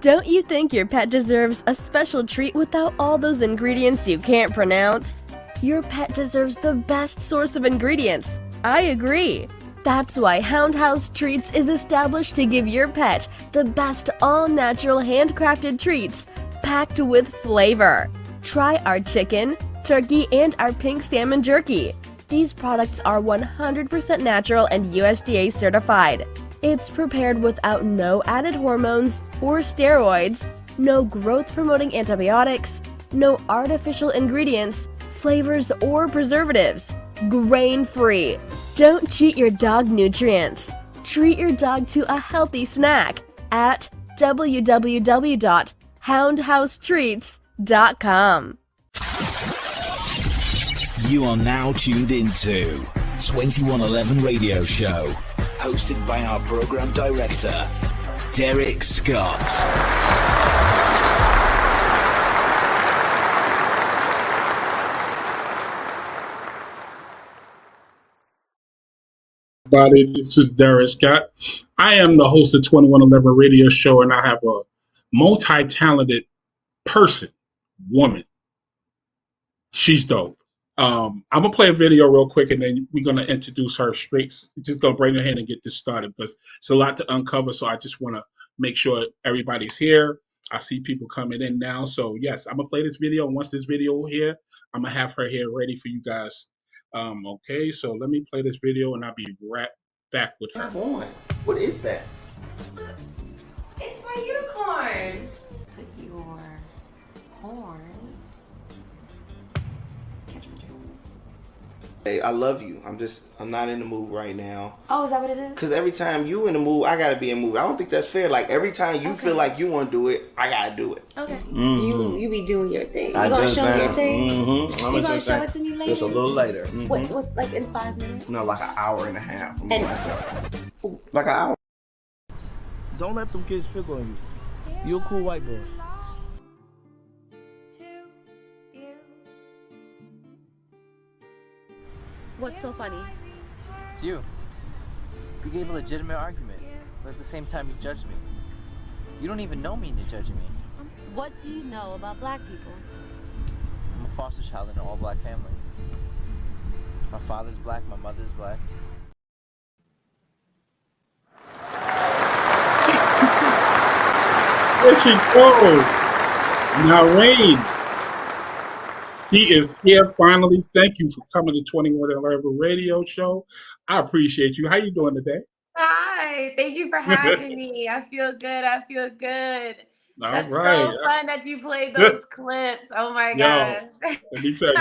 Don't you think your pet deserves a special treat without all those ingredients you can't pronounce? Your pet deserves the best source of ingredients. I agree. That's why Hound House Treats is established to give your pet the best all-natural handcrafted treats packed with flavor. Try our chicken, turkey, and our pink salmon jerky. These products are 100% natural and USDA certified. It's prepared without no added hormones or steroids, no growth-promoting antibiotics, no artificial ingredients, flavors, or preservatives. Grain-free. Don't cheat your dog nutrients. Treat your dog to a healthy snack at www.houndhousetreats.com. You are now tuned into 2111 Radio Show, hosted by our program director, Derrick Scott. Everybody, this is Derrick Scott. I am the host of 2111 Radio Show, and I have a multi-talented person, woman. She's dope. I'm gonna play a video real quick, and then we're gonna introduce her straight. Just gonna bring her in and get this started because it's a lot to uncover. So I just want to make sure everybody's here. I see people coming in now. So yes, I'm gonna play this video, and once this video here, I'm gonna have her here ready for you guys. Okay, so let me play this video, and I'll be right back with her. What is that? It's my unicorn. Put your horn. Hey, I love you. I'm not in the mood right now. Oh, is that what it is? Because every time you in the mood, I gotta be in the mood. I don't think that's fair. Like every time you feel like you want to do it, I gotta do it. Okay. Mm-hmm. You be doing your thing. You gonna show me your thing? Mm-hmm. You gonna show it to me later? Just a little later. Mm-hmm. What's like in 5 minutes? No, like an hour and a half. And like an hour. Don't let them kids pick on you. You a cool white boy. what's so funny? It's you. You gave a legitimate argument, but at the same time you judged me. You don't even know me and you're judging me. What do you know about black people? I'm a foster child in an all-black family. My father's black, my mother's black. There she goes. NIRINE. She is here finally. Thank you for coming to 2111 Radio Show. I appreciate you. How you doing today? Hi, thank you for having me. I feel good. That's right. So fun that you played those clips. Oh my gosh. Let me tell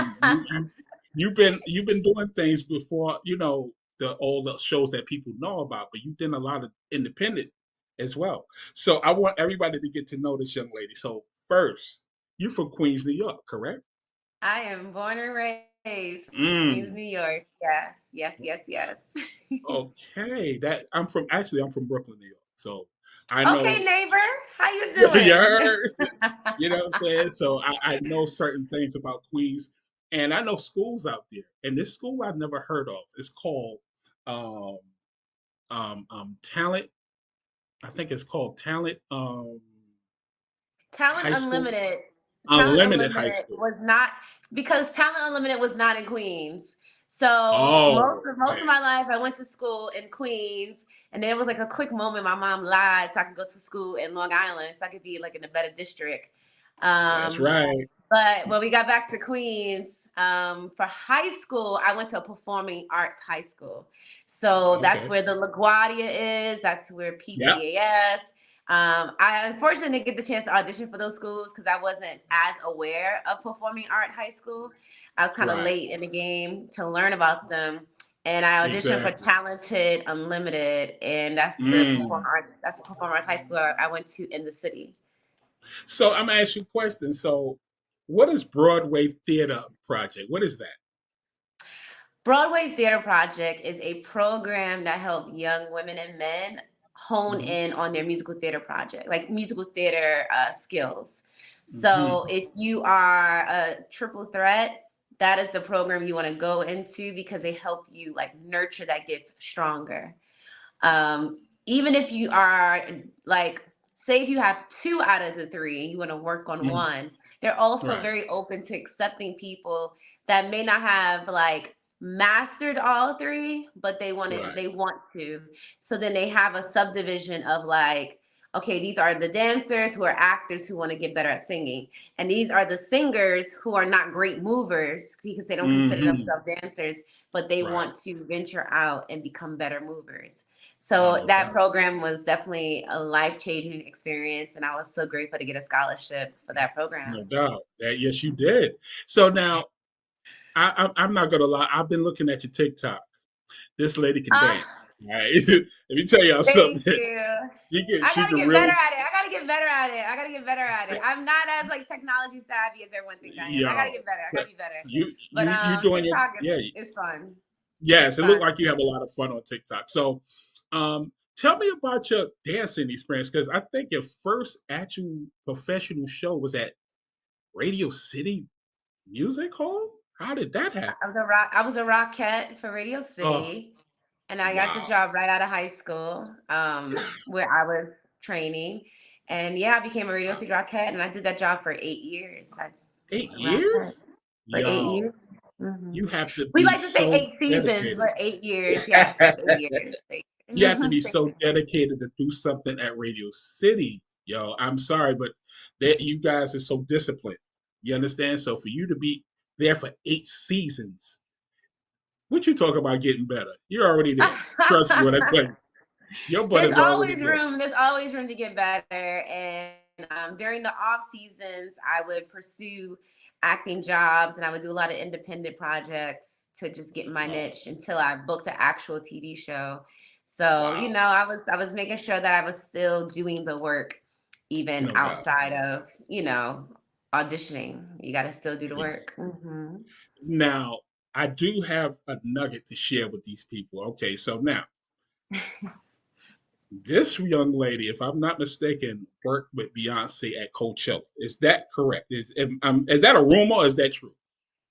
you've been doing things before, all the shows that people know about, but you've done a lot of independent as well. So I want everybody to get to know this young lady. So first, you're from Queens, New York, correct? I am born and raised in Queens, New York. Yes. Okay. I'm from Brooklyn, New York. So I know. Okay, neighbor. How you doing? You know what I'm saying? So I know certain things about Queens, and I know schools out there. And this school I've never heard of. It's called Talent. I think it's called Talent. Talent High School? Unlimited. Unlimited High School was not, because Talent Unlimited was not in Queens. So most of my life I went to school in Queens, and there was like a quick moment my mom lied so I could go to school in Long Island so I could be like in a better district. That's right. But when we got back to Queens, for high school, I went to a performing arts high school. So that's where the LaGuardia is. That's where PPAS. I unfortunately didn't get the chance to audition for those schools because I wasn't as aware of performing art high school. I was kind of late in the game to learn about them. And I auditioned for Talented Unlimited, and that's the performing arts high school I went to in the city. So I'm gonna ask you a question. So what is Broadway Theater Project? What is that? Broadway Theater Project is a program that helps young women and men hone in on their musical theater project, like musical theater skills. So if you are a triple threat, that is the program you want to go into because they help you like nurture that gift stronger. Even if you are like say if you have 2 out of the 3 and you want to work on one, they're also very open to accepting people that may not have like mastered all 3, but they want to. So then they have a subdivision of like, okay, these are the dancers who are actors who want to get better at singing. And these are the singers who are not great movers because they don't consider themselves dancers, but they want to venture out and become better movers. So that program was definitely a life-changing experience. And I was so grateful to get a scholarship for that program. No doubt. Yes, you did. So now, I'm not going to lie. I've been looking at your TikTok. This lady can dance. Right? Let me tell y'all something. Thank you. I gotta get better at it. I gotta get better at it. I'm not as like technology savvy as everyone thinks I am. I gotta get better. I gotta be better. You doing TikTok is fun. Yes, it looked like you have a lot of fun on TikTok. So, tell me about your dancing experience, because I think your first actual professional show was at Radio City Music Hall. How did that happen? I was a Rockette for Radio City, and I got the job right out of high school, where I was training. And I became a Radio City Rockette, and I did that job for 8 years. 8 years? For 8 years. You have to be We like to say 8 seasons, but 8 years. Yes, it's 8 years. You have to be so dedicated to do something at Radio City, yo. I'm sorry, but you guys are so disciplined. You understand? So for you to be there for 8 seasons, what you talk about getting better? You're already there. Trust me when I tell you. Your butt is already there. There's always room to get better. And during the off seasons, I would pursue acting jobs, and I would do a lot of independent projects to just get my niche until I booked an actual TV show. So, I was making sure that I was still doing the work even outside of, auditioning. You got to still do the work. Now, I do have a nugget to share with these people. Okay, so now, this young lady, if I'm not mistaken, worked with Beyoncé at Coachella. Is that correct? Is that a rumor or is that true?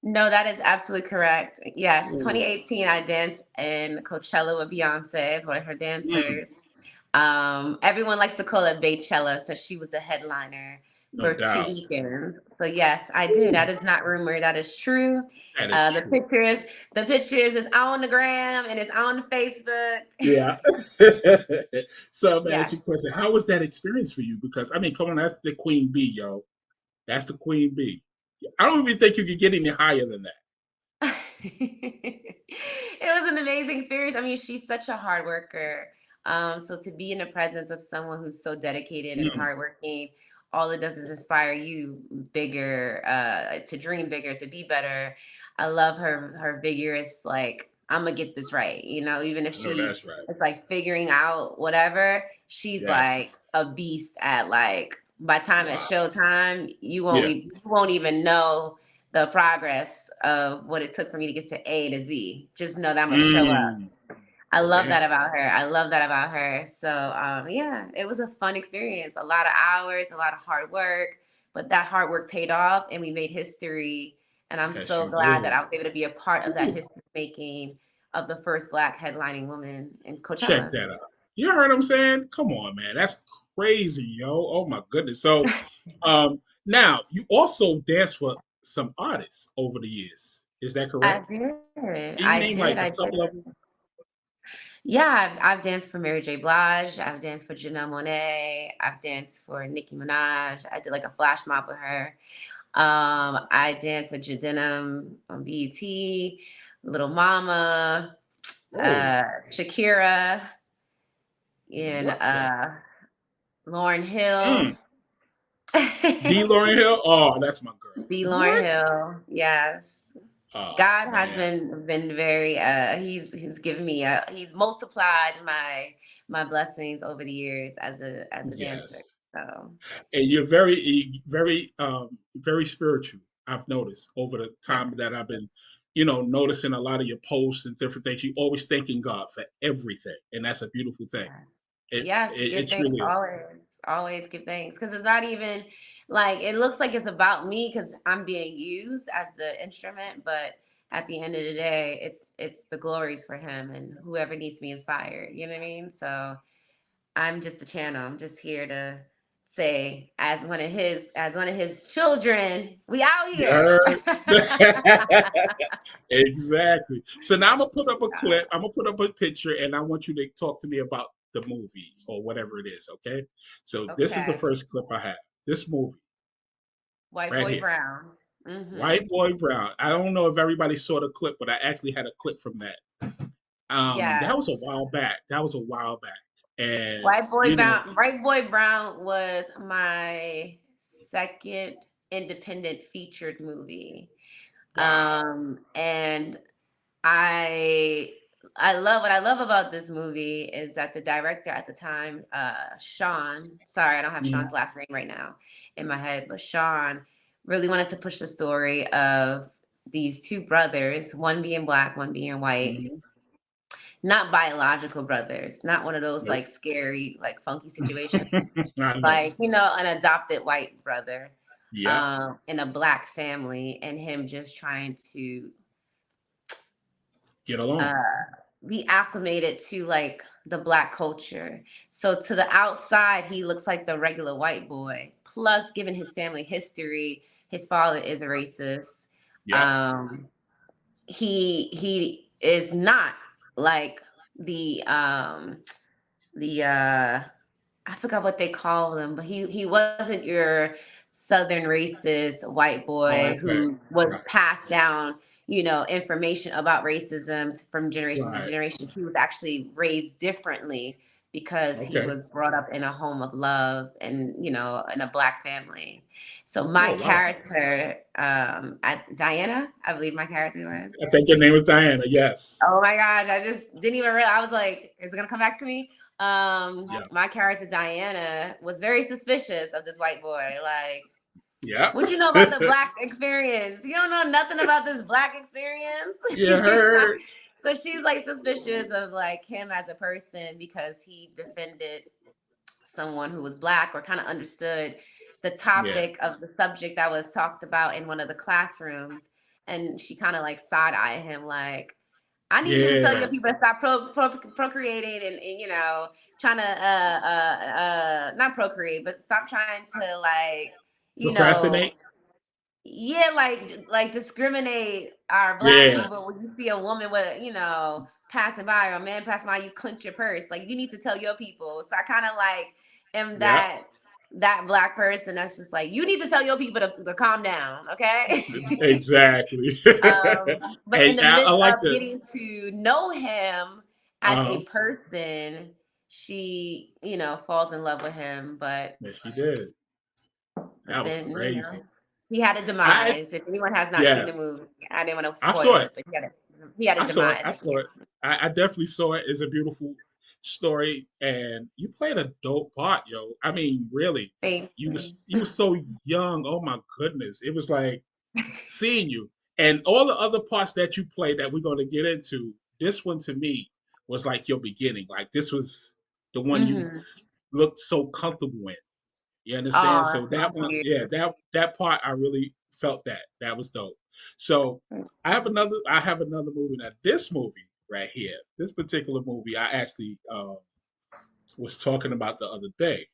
No, that is absolutely correct. Yes, 2018, I danced in Coachella with Beyoncé as one of her dancers. Everyone likes to call it Baychella, so she was the headliner for 2 weekends. So yes, I did. That is not rumor. That is true. That is true. The pictures is on the gram and it's on Facebook. Yeah. So man, ask you a question. How was that experience for you? Because I mean, come on, that's the queen bee, yo. That's the queen bee. I don't even think you could get any higher than that. It was an amazing experience. I mean, she's such a hard worker. So to be in the presence of someone who's so dedicated and hardworking, all it does is inspire you bigger, to dream bigger, to be better. I love her vigorous, like, I'm gonna get this right. Even if she is like figuring out whatever, she's like a beast at like, by time it's showtime, you won't even know the progress of what it took for me to get to A to Z. Just know that I'm gonna show up. I love that about her. So it was a fun experience. A lot of hours, a lot of hard work, but that hard work paid off and we made history. And I'm so glad that I was able to be a part of that history making of the first Black headlining woman in Coachella. Check that out. You heard what I'm saying? Come on, man. That's crazy, yo. Oh my goodness. So now you also danced for some artists over the years. Is that correct? I did. Yeah, I've danced for Mary J. Blige. I've danced for Janelle Monáe. I've danced for Nicki Minaj. I did like a flash mob with her. I danced with Jadenim on BET, Little Mama, Shakira, and Lauryn Hill. D. Lauryn Hill? Oh, that's my girl. D. Lauryn Hill, yes. God has been very he's given me he's multiplied my blessings over the years as a dancer. So, and you're very spiritual. I've noticed over the time that I've been noticing a lot of your posts and different things. You always thanking God for everything, and that's a beautiful thing. Give thanks really always give thanks, because it's not even like it looks like it's about me because I'm being used as the instrument, but at the end of the day, it's the glories for him and whoever needs to be inspired. You know what I mean? So I'm just a channel. I'm just here to say as one of his children, we out You here. heard? Exactly. So now I'm gonna put up a clip. I'm gonna put up a picture, and I want you to talk to me about the movie or whatever it is. Okay. So this is the Okay. first clip I have. This movie White right Boy here. Brown. Mm-hmm. White Boy Brown. I don't know if everybody saw the clip, but I actually had a clip from that. That was a Yes. while back. And White Boy Brown was my second independent featured movie. wow. And what I love about this movie is that the director at the time, Sean, sorry, I don't have Sean's Mhm. last name right now in my head, but Sean really wanted to push the story of these two brothers, one being black, one being white, Mhm. not biological brothers, not one of those Nope. like scary, like funky situations, I know. like, an adopted white brother Yeah. in a black family, and him just trying to Get along. be acclimated to like the black culture. So to the outside, he looks like the regular white boy. Plus, given his family history, his father is a racist. Yeah. He is not like the I forgot what they call them, but he wasn't your Southern racist white Oh, boy okay. who was Right. passed down, information about racism from generation to Right. generations. He was actually raised differently because he Okay. was brought up in a home of love and, in a black family. So my Oh, wow. character, at Diana, I believe my character was. I think your name was Diana. Yes. Oh my God, I just didn't even realize. I was like, is it gonna come back to me? Yeah. My character Diana was very suspicious of this white boy. Like, Yeah. what you know about the black experience? You don't know nothing about this black experience. You heard. So she's like suspicious of like him as a person because he defended someone who was black or kind of understood the Yeah. topic of the subject that was talked about in one of the classrooms. And she kind of like side-eyed him like, I need you to tell your Yeah. people to stop procreating and trying to not procreate, but stop trying to like, you know, Procrastinate. yeah, like discriminate our black Yeah. people when you see a woman with, passing by or a man passing by, you clench your purse. Like you need to tell your people. So I kind of like am Yeah. that black person that's just like, you need to tell your people to calm down, okay? Exactly. But in Hey, the I midst like of the. getting to know him as Uh huh. a person, she, falls in love with him. But Yes, she did. That was then, crazy. he had a I demise. If anyone has not seen the yes, movie, I didn't want to I spoil saw it. it, but he had a I saw it. demise I at the saw it. I definitely saw it. It's a beautiful story, and you played a dope part, yo. I mean, really, end. you was so young. Oh my goodness, it was like seeing you and all the other parts that you played that we're going to get into. This one to me was like your beginning. Like this was the one you Mm-hmm. looked so comfortable in. You understand? Oh, So that thank one, you. yeah, that part I really felt that. That was dope. So I have another movie now. This movie right here, this particular movie I actually was talking about the other day.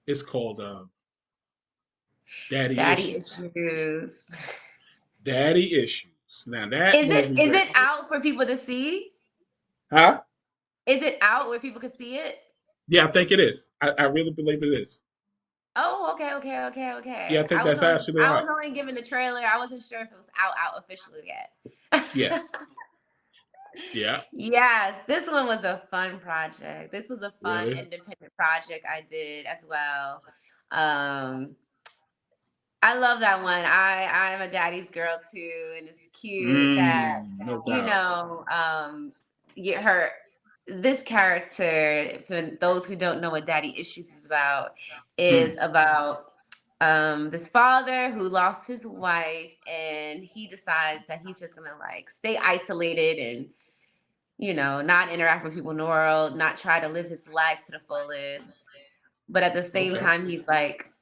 It's called Daddy Daddy Issues. issues. Daddy Issues. Now that Is it movie is right it here. out for people to see? Huh? Is it out where people can see it? Yeah, I think it is. I really believe it is. Oh, okay. Yeah, I think that's actually I out. was only given the trailer. I wasn't sure if it was out officially Yeah, yet. yeah, Yes, this one was a fun project. This was a fun really. independent project I did as well. Um, I love that one. I'm a daddy's girl too, and it's cute that No you doubt. know, her this character, for those who don't know what Daddy Issues is Mm, about this father who lost his wife, and he decides that he's just gonna like stay isolated and not interact with people in the world, not try to live his life to the fullest. But at the same okay. time, he's like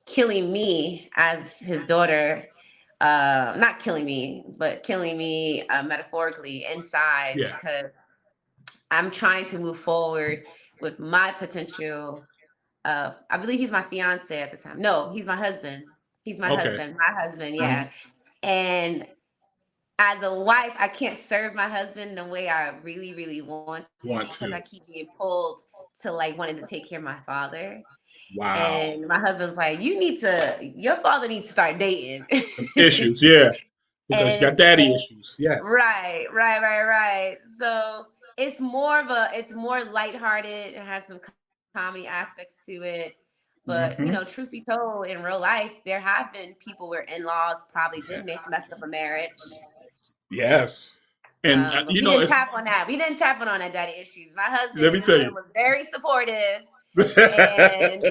killing me as his daughter, not killing me, but killing me metaphorically inside Yeah. because I'm trying to move forward with my potential I believe he's my fiance at the time. No, he's my husband. He's my husband. My husband, yeah. And as a wife, I can't serve my husband the way I really, really want to because I keep being pulled to like wanting to take care of my father. Wow. And my husband's like, your father needs to start dating. Issues, yeah. Because you got daddy issues, yes. Right. So it's more lighthearted. It has some comedy aspects to it. But, you know, truth be told, in real life, there have been people where in-laws probably did mess up a marriage. Yes. And, but we didn't tap on that. We didn't tap on that daddy issues. My husband was very supportive. And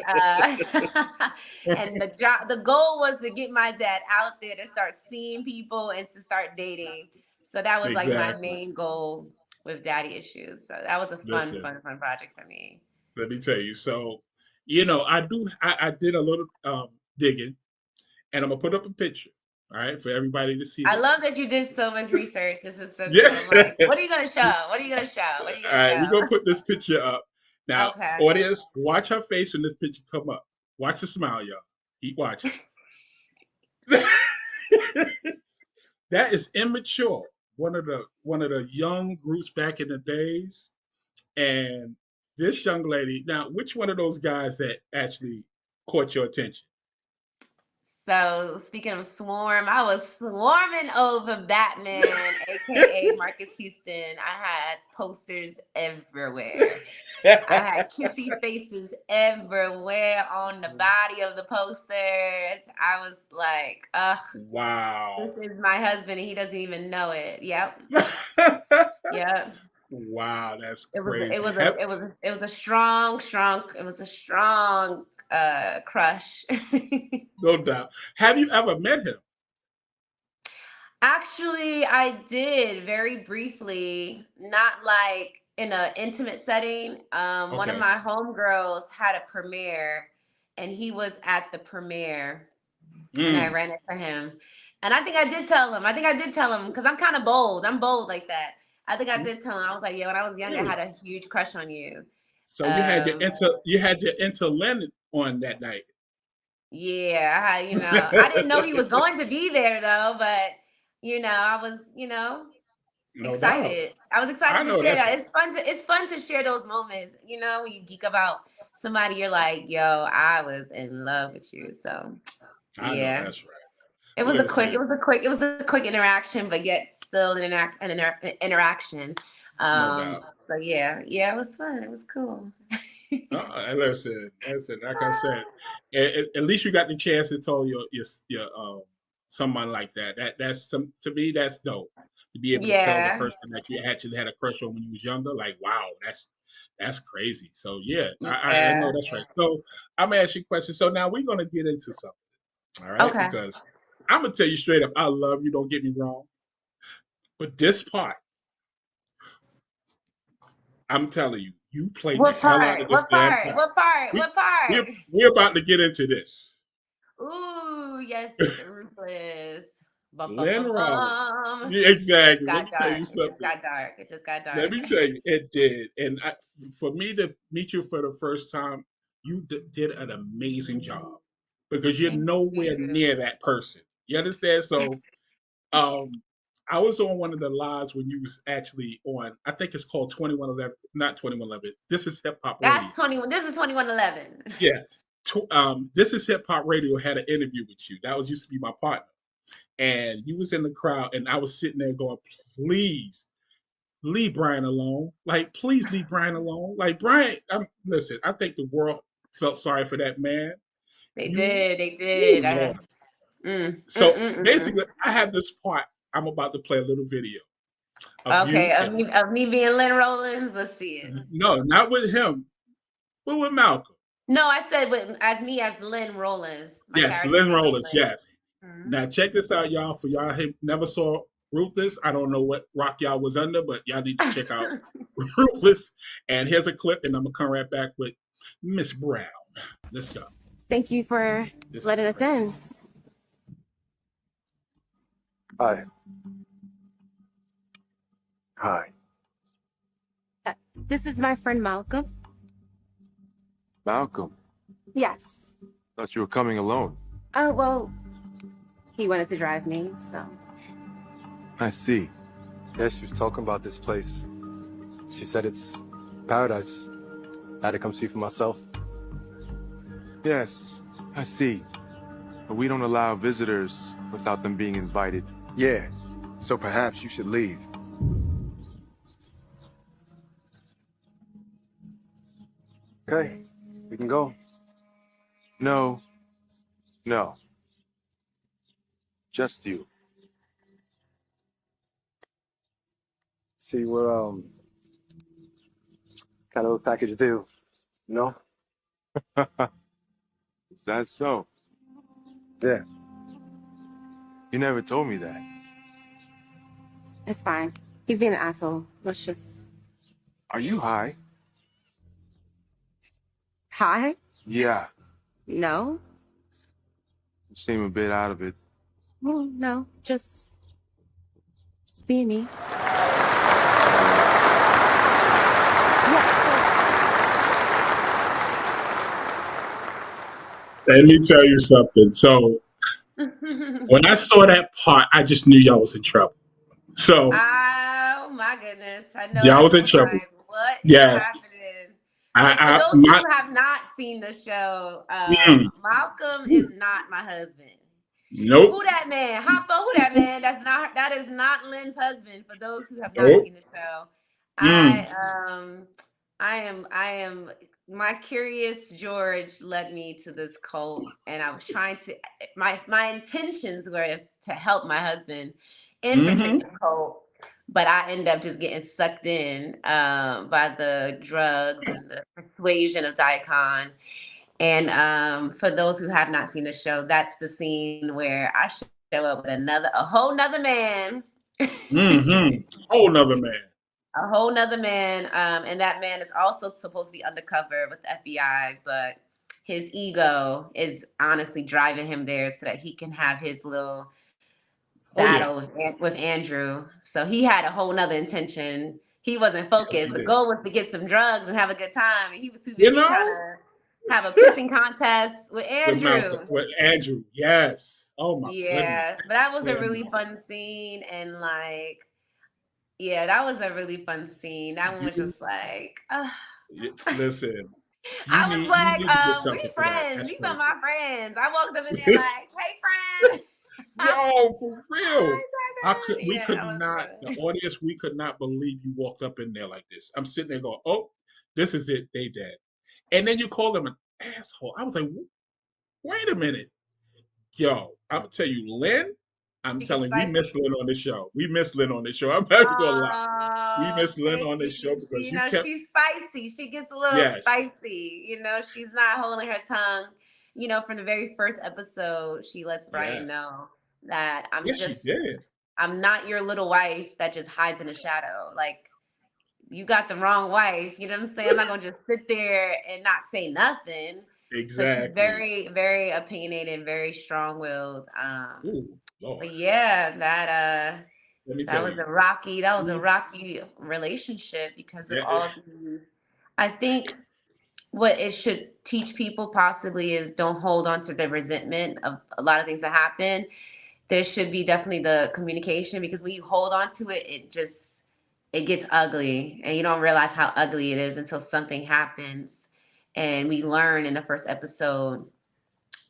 and the goal was to get my dad out there to start seeing people and to start dating. So that was like my main goal with daddy issues. So that was a fun project for me. Let me tell you. So, you know, I did a little digging, and I'm gonna put up a picture, all right, for everybody to see. I love that you did so much research. This is so cool. Like, what are you gonna show? All right, we're gonna put this picture up. Now, audience, watch her face when this picture come up. Watch the smile, y'all. Keep watching. That is Immature, one of the young groups back in the days. And this young lady, now, which one of those guys that actually caught your attention? So speaking of swarm, I was swarming over Batman, aka Marcus Houston. I had posters everywhere. I had kissy faces everywhere on the body of the posters. I was like, wow. This is my husband and he doesn't even know it. Yep. Yep. Wow, that's crazy. It was a strong crush. No doubt. Have you ever met him? Actually, I did very briefly, not like in an intimate setting. One of my homegirls had a premiere and he was at the premiere and I ran into him. And I think I did tell him because I'm kind of bold. I'm bold like that. I think I did tell him. I was like, yeah, when I was younger, I had a huge crush on you. So you had your interlin on that night. Yeah, I didn't know he was going to be there though, but I was, excited. I was excited to share that. It's fun to share those moments, when you geek about somebody, you're like, yo, I was in love with you. So I know that's right. It was a quick interaction, but yet still an interaction. No doubt. So yeah, it was fun. It was cool. Listen. Like I said, at least you got the chance to tell your someone like that. That's to me that's dope. To be able to tell the person that you actually had a crush on when you was younger, like wow, that's crazy. So I know that's right. So I'm gonna ask you a question. So now we're gonna get into something, all right? Okay. Because I'm gonna tell you straight up, I love you. Don't get me wrong, but this part, I'm telling you, you played the hell out of this damn part. What part? We're about to get into this. Ooh, yes, Ruthless. Lynn Rollins. Yeah, exactly. Let me tell you something. It just got dark. Let me tell you, it did. And for me to meet you for the first time, you did an amazing job because you're nowhere near that person. You understand? So, I was on one of the lives when you was actually on. I think it's called 2111, not 2111. This is Hip Hop Radio. That's 21. This is 2111. Yeah. This is Hip Hop Radio had an interview with you. That was used to be my partner. And you was in the crowd, and I was sitting there going, please leave Brian alone. Like, please leave Brian alone. Like, Brian, listen, I think the world felt sorry for that man. They did. Basically, I have this part. I'm about to play a little video. Of me being Lynn Rollins. Let's see it. No, not with him, but with Malcolm. No, I said as Lynn Rollins. Yes, Lynn Rollins, yes. Mm-hmm. Now check this out, y'all. For y'all who never saw Ruthless, I don't know what rock y'all was under, but y'all need to check out Ruthless. And here's a clip, and I'm gonna come right back with Miss Brown. Let's go. Thank you for letting us in. Hi. This is my friend Malcolm. Malcolm. Yes. Thought you were coming alone. Oh, well, he wanted to drive me, so. I see. Yeah, she was talking about this place. She said it's paradise. I had to come see for myself. Yes, I see. But we don't allow visitors without them being invited. Yeah, so perhaps you should leave. Okay, we can go. No. No. Just you. See, we're, kind of a package deal, you know? Is that so? Yeah. You never told me that. It's fine. He's being an asshole. Let's just. Are you high? Hi? Yeah. No? You seem a bit out of it. Well, no. Just being me. Let me tell you something. So when I saw that part, I just knew y'all was in trouble. So oh my goodness, I know y'all was in trouble. Like, what is yes. happening? For those who have not seen the show, Malcolm is not my husband. Nope. Who that man? Hoppo, who that man? That is not Lynn's husband. For those who have not seen the show, I am. My curious George led me to this cult, and I was trying to. My intentions were to help my husband infiltrate the cult, but I ended up just getting sucked in by the drugs and the persuasion of Daikon. And for those who have not seen the show, that's the scene where I show up with a whole nother man. Whole nother man. A whole nother man. And that man is also supposed to be undercover with the FBI, but his ego is honestly driving him there so that he can have his little battle with Andrew. So he had a whole nother intention. He wasn't focused. The goal was to get some drugs and have a good time. And he was too busy trying to have a pissing contest with Andrew. With Andrew, yes. Oh my goodness. But that was a really fun scene, and that was a really fun scene. That one was just like, listen. I was like, we friends. These are my friends. I walked up in there like, hey, friend. Yo, for real. The audience, we could not believe you walked up in there like this. I'm sitting there going, oh, this is it. They dead. And then you call them an asshole. I was like, wait a minute. Yo, I'm going to tell you, Lynn, I'm telling you, we miss Lynn on this show. We miss Lynn on this show. I'm not going to lie. We miss Lynn on this show because she's spicy. She gets a little spicy. She's not holding her tongue. From the very first episode, she lets Brian know that I'm not your little wife that just hides in the shadow. Like, you got the wrong wife. You know what I'm saying? I'm not going to just sit there and not say nothing. Exactly. So she's very, very opinionated, very strong-willed. But yeah, that was a rocky relationship because of all the. I think what it should teach people possibly is don't hold on to the resentment of a lot of things that happen. There should be definitely the communication, because when you hold on to it, it gets ugly, and you don't realize how ugly it is until something happens. And we learn in the first episode,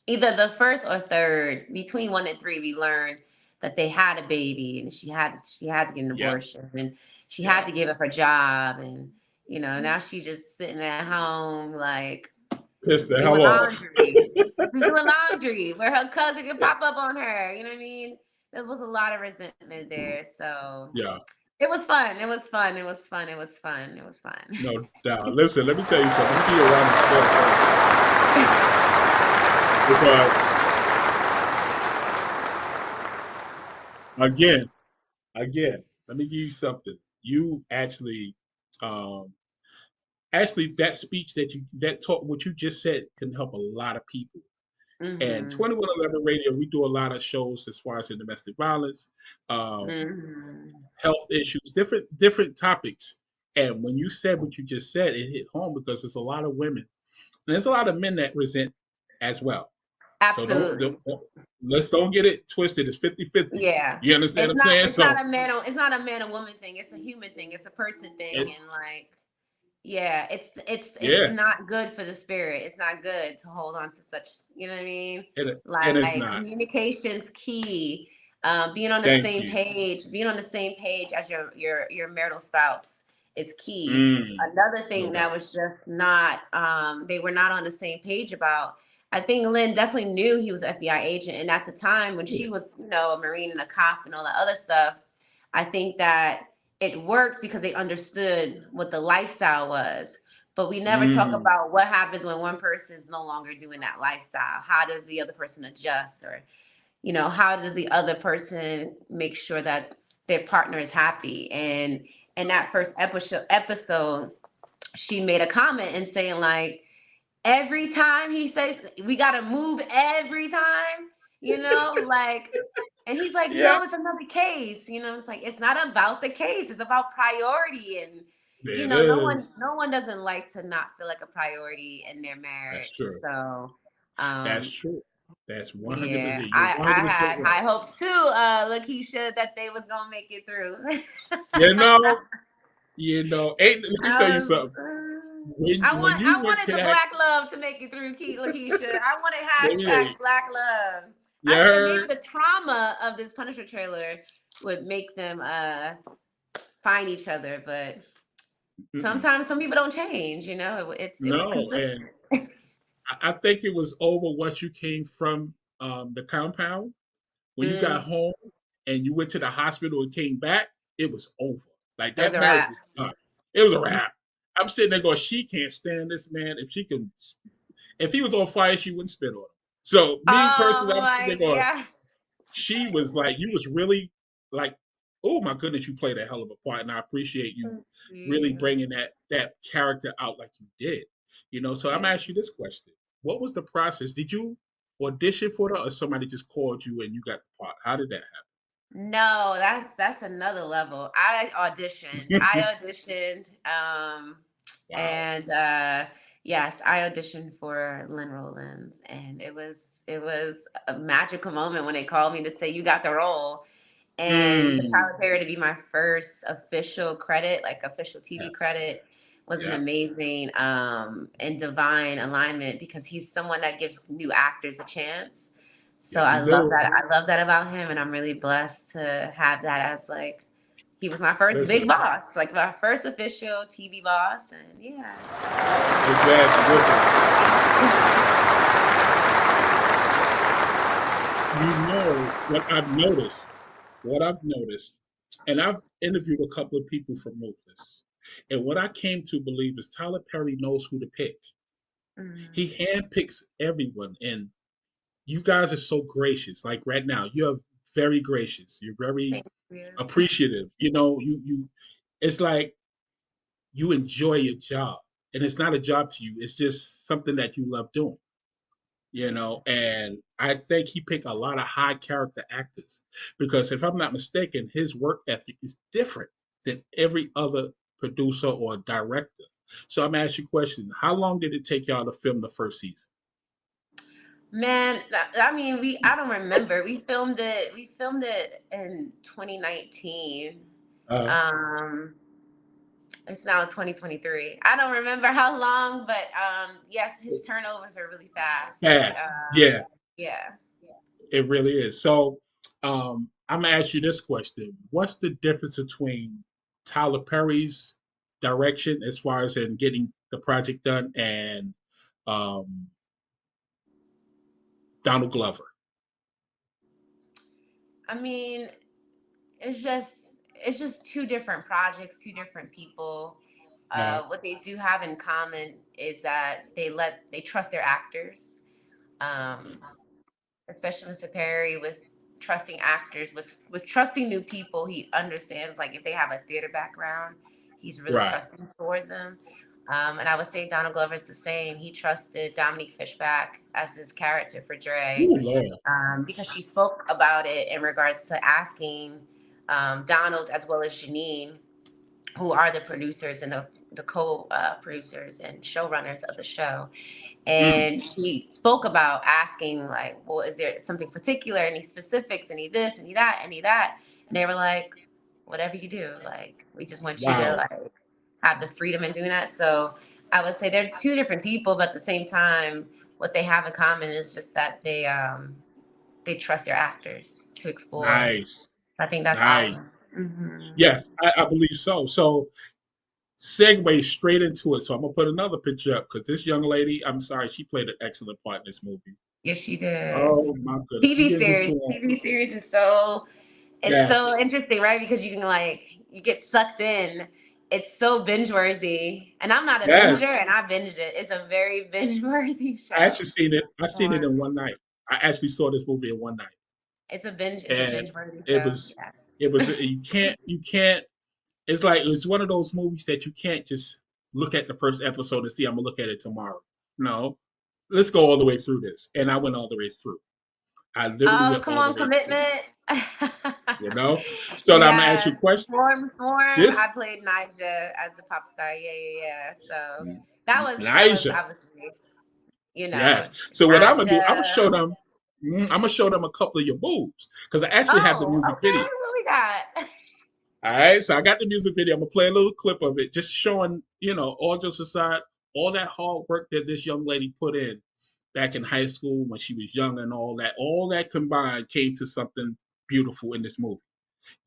either the first or third, between 1 and 3, we learned that they had a baby, and she had to get an abortion, and she had to give up her job, and now she's just sitting at home like pissed the hell off. She's doing laundry where her cousin could pop up on her. You know what I mean? There was a lot of resentment there. So it was fun. It was fun. It was fun. It was fun. It was fun. No doubt. Listen, let me tell you something. Let me be around the because again, let me give you something. You actually that speech what you just said can help a lot of people. And 2111 Radio, we do a lot of shows as far as in domestic violence, health issues, different topics. And when you said what you just said, it hit home because there's a lot of women there's a lot of men that resent as well. Absolutely. So let's don't get it twisted. It's 50-50. Yeah. You understand what I'm saying? It's not a man and woman thing. It's a human thing. It's a person thing. And like, yeah, it's not good for the spirit. It's not good to hold on to such, you know what I mean? It is not. Communication's key. Being on the same page as your marital spouse is key. Another thing that was just not they were not on the same page about. I think Lynn definitely knew he was an FBI agent, and at the time when she was, a Marine and a cop and all that other stuff, I think that it worked because they understood what the lifestyle was. But we never talk about what happens when one person is no longer doing that lifestyle. How does the other person adjust, or how does the other person make sure that their partner is happy? And in that first episode, she made a comment and saying like, every time he says we got to move every time, like, and he's like, no, it's another case. It's like, it's not about the case. It's about priority. And, no one doesn't like to not feel like a priority in their marriage. That's true. So, that's true. That's 100%. Yeah, I had high hopes too, Lakeisha, that they was going to make it through. Let me tell you something. I wanted the black love to make it through, Lakeisha. I wanted # black love. I said maybe the trauma of this Punisher trailer would make them find each other, but sometimes some people don't change. It was and I think it was over once you came from the compound. When you got home and you went to the hospital and came back, it was over. Like that marriage was done. It was a wrap. I'm sitting there going, she can't stand this man. If he was on fire, she wouldn't spit on him. So me personally, I'm sitting there going, she was like, you was really like, oh my goodness, you played a hell of a part, and I appreciate you really bringing that character out like you did. So I'm gonna ask you this question: what was the process? Did you audition for it, or somebody just called you and you got the part? How did that happen? No, that's another level. I auditioned. And yes, I auditioned for Lynn Rollins, and it was a magical moment when they called me to say you got the role, and for Tyler Perry to be my first official credit, like official TV credit, was an amazing and divine alignment, because he's someone that gives new actors a chance. So I love that. I love that about him, and I'm really blessed to have that as like, he was my first big boss, like my first official TV boss, and yeah. What I've noticed, and I've interviewed a couple of people from Ruthless, and what I came to believe is Tyler Perry knows who to pick. He handpicks everyone, and you guys are so gracious. Like right now, you're very gracious. You're very appreciative. You it's like you enjoy your job, and it's not a job to you. It's just something that you love doing. And I think he picked a lot of high character actors, because if I'm not mistaken, his work ethic is different than every other producer or director. So I'm asking you a question: how long did it take y'all to film the first season? Man, I don't remember. We filmed it in 2019. It's now 2023. I don't remember how long, but yes, his turnovers are really fast. Yeah. Yeah. It really is. So I'm gonna ask you this question: what's the difference between Tyler Perry's direction as far as in getting the project done and Donald Glover? It's just two different projects, two different people. What they do have in common is that they trust their actors, especially Mr. Perry, with trusting actors, with trusting new people. He understands, like, if they have a theater background, he's really trusting towards them. And I would say Donald Glover is the same. He trusted Dominique Fishback as his character for Dre, because she spoke about it in regards to asking Donald, as well as Janine, who are the producers and the co-producers and showrunners of the show. And she spoke about asking, like, well, is there something particular, any specifics, any this, any that, any that? And they were like, whatever you do, like, we just want you to like have the freedom in doing that. So I would say they're two different people, but at the same time, what they have in common is just that they trust their actors to explore. Nice. I think that's awesome. Mm-hmm. Yes, I believe so. So segue straight into it. So I'm gonna put another picture up because this young lady, I'm sorry, she played an excellent part in this movie. Yes, she did. Oh my goodness. TV series is so interesting, right? Because you can you get sucked in. It's so binge worthy. And I'm not a binger, and I binged it. It's a very binge worthy show. I actually seen it. I seen it in one night. I actually saw this movie in one night. It's a binge worthy show. It was you can't it's like it's one of those movies that you can't just look at the first episode and see I'm gonna look at it tomorrow. No. Let's go all the way through this. And I went all the way through. I literally went come all on, the way commitment. You know? So now I'm gonna ask you a question. Swarm. I played Nyjah as the pop star. Yeah. So that was obviously, Yes. So what I'm gonna do, I'm gonna show them. I'm gonna show them a couple of your moves because I actually have the music video. What we got? All right, so I got the music video. I'm gonna play a little clip of it, just showing, all just aside, all that hard work that this young lady put in back in high school when she was young, and all that combined came to something beautiful in this movie.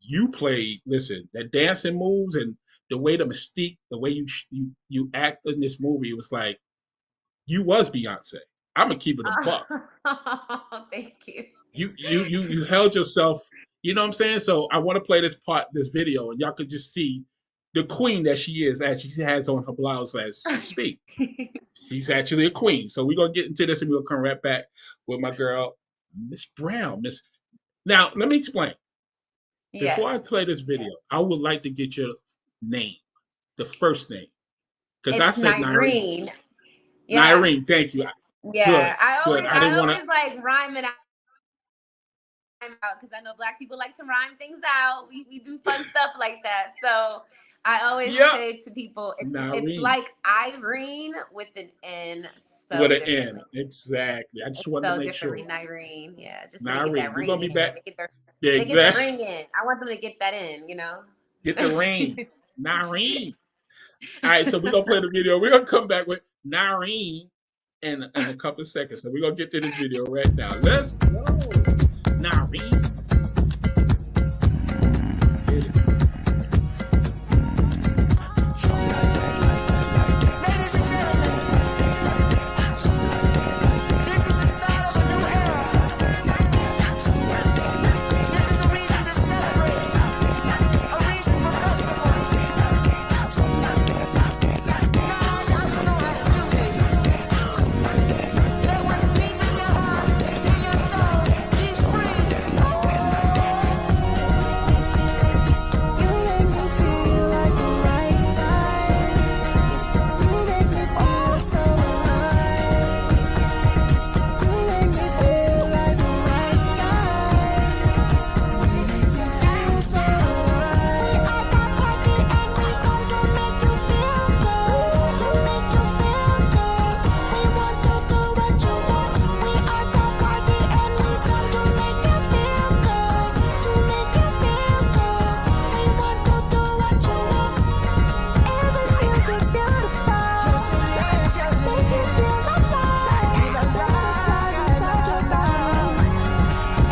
You played, listen, that dancing moves and the way the mystique, the way you act in this movie, it was like you was Beyonce. I'm gonna keep it a buck. Thank you. You held yourself. You know what I'm saying? So I want to play this video, and y'all could just see the queen that she is as she has on her blouse as she speaks. She's actually a queen. So we're gonna get into this, and we'll come right back with my girl, Miss Brown. Now let me explain. Before I play this video, I would like to get your name, the first name, because I said NIRINE. Yeah. NIRINE, thank you. Yeah, good, I always like rhyme it out because I know Black people like to rhyme things out. We do fun stuff like that. So I always say to people, it's like Irene with an N spelled with an N. Exactly. I just wanted to make sure. NIRINE. Yeah, just to get that ring. We're gonna be back. They get the ring in. I want them to get that in. Get the ring. NIRINE. All right, so we're gonna play the video. We're gonna come back with NIRINE in a couple of seconds. So we're gonna get to this video right now. Let's go. NIRINE. Ladies and gentlemen, this is the start of a new era. This is a reason to celebrate, a reason for festival. Now y'all know how to do this. Let what deep in your heart, in your soul, be free. You make me feel like the right time. You make me feel so alive. You make me feel like the right time. You make me feel so alive. We are the party and we come to make you feel good. To make you feel good. We want to do what you want. We are the party and we come to make you feel good. To make you feel good. We want to do what you want. Isn't music beautiful? Yes, it is. Make you feel alive. That's what it's talking about.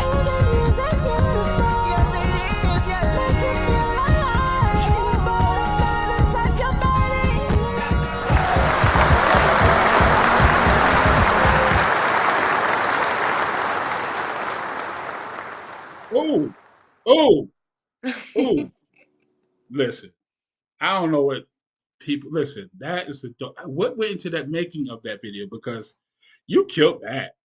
Isn't music beautiful? Yes, it is. Make you feel alive. Butterflies inside your body. Oh. Listen, I don't know what people listen. That is what went into that making of that video because you killed that.